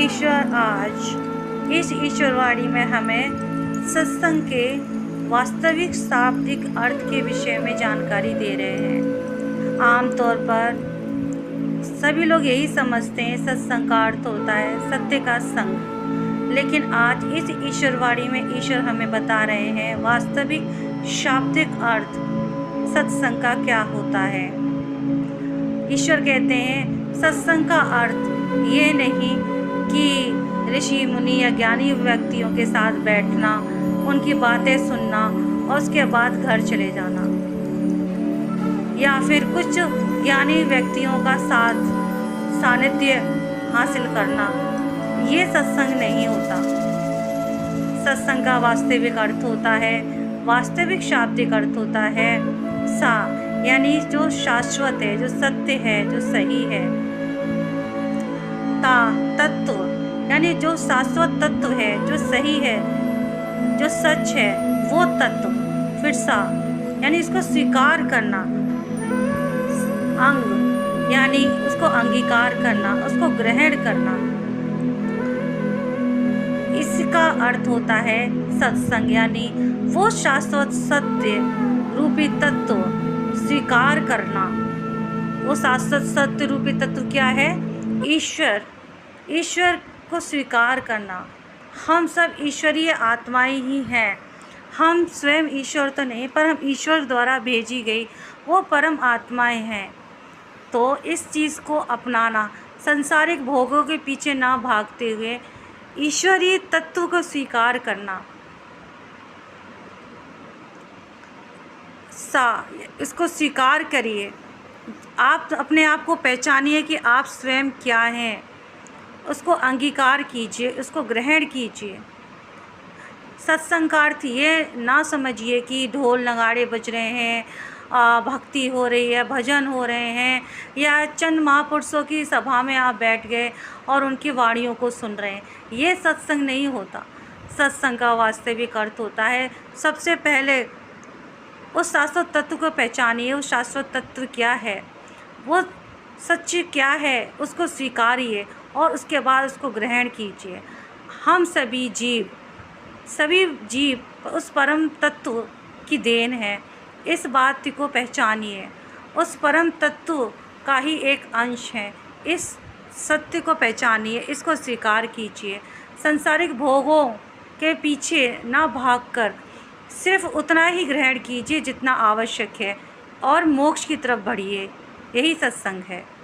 ईश्वर आज इस ईश्वरवाणी में हमें सत्संग के वास्तविक शाब्दिक अर्थ के विषय में जानकारी दे रहे हैं। आमतौर पर सभी लोग यही समझते हैं सत्संग का अर्थ होता है सत्य का संग, लेकिन आज इस ईश्वरवाणी में ईश्वर हमें बता रहे हैं वास्तविक शाब्दिक अर्थ सत्संग का क्या होता है। ईश्वर कहते हैं सत्संग का अर्थ ये नहीं कि ऋषि मुनि या ज्ञानी व्यक्तियों के साथ बैठना, उनकी बातें सुनना और उसके बाद घर चले जाना, या फिर कुछ ज्ञानी व्यक्तियों का सानिध्य हासिल करना, ये सत्संग नहीं होता। सत्संग का वास्तविक अर्थ होता है, वास्तविक शाब्दिक अर्थ होता है यानी जो शाश्वत है, जो सत्य है, जो सही है। तत्व यानी जो शाश्वत तत्व है, जो सही है, जो सच है, वो तत्व। फिर यानी इसको स्वीकार करना, अंग यानी उसको अंगीकार करना, उसको ग्रहण करना, इसका अर्थ होता है सत्संग। यानी वो शाश्वत सत्य रूपी तत्व स्वीकार करना। वो शाश्वत सत्य रूपी तत्व क्या है? ईश्वर को स्वीकार करना। हम सब ईश्वरीय आत्माएं ही हैं। हम स्वयं ईश्वर तो नहीं, पर हम ईश्वर द्वारा भेजी गई वो परम आत्माएं हैं। तो इस चीज़ को अपनाना, संसारिक भोगों के पीछे ना भागते हुए ईश्वरीय तत्व को स्वीकार करना। इसको स्वीकार करिए। आप अपने आप को पहचानिए कि आप स्वयं क्या हैं, उसको अंगीकार कीजिए, उसको ग्रहण कीजिए। सत्संग का अर्थ ये ना समझिए कि ढोल नगाड़े बज रहे हैं, भक्ति हो रही है, भजन हो रहे हैं, या चंद महापुरुषों की सभा में आप बैठ गए और उनकी वाणियों को सुन रहे हैं। ये सत्संग नहीं होता। सत्संग का वास्तविक अर्थ होता है सबसे पहले उस शाश्वत तत्व को पहचानिए। उस शाश्वत तत्व क्या है, वो सच्ची क्या है, उसको स्वीकारिए और उसके बाद उसको ग्रहण कीजिए। हम सभी जीव उस परम तत्व की देन है। इस बात को पहचानिए। उस परम तत्व का ही एक अंश है। इस सत्य को पहचानिए, इसको स्वीकार कीजिए। संसारिक भोगों के पीछे ना भागकर सिर्फ उतना ही ग्रहण कीजिए जितना आवश्यक है और मोक्ष की तरफ बढ़िए। यही सत्संग है।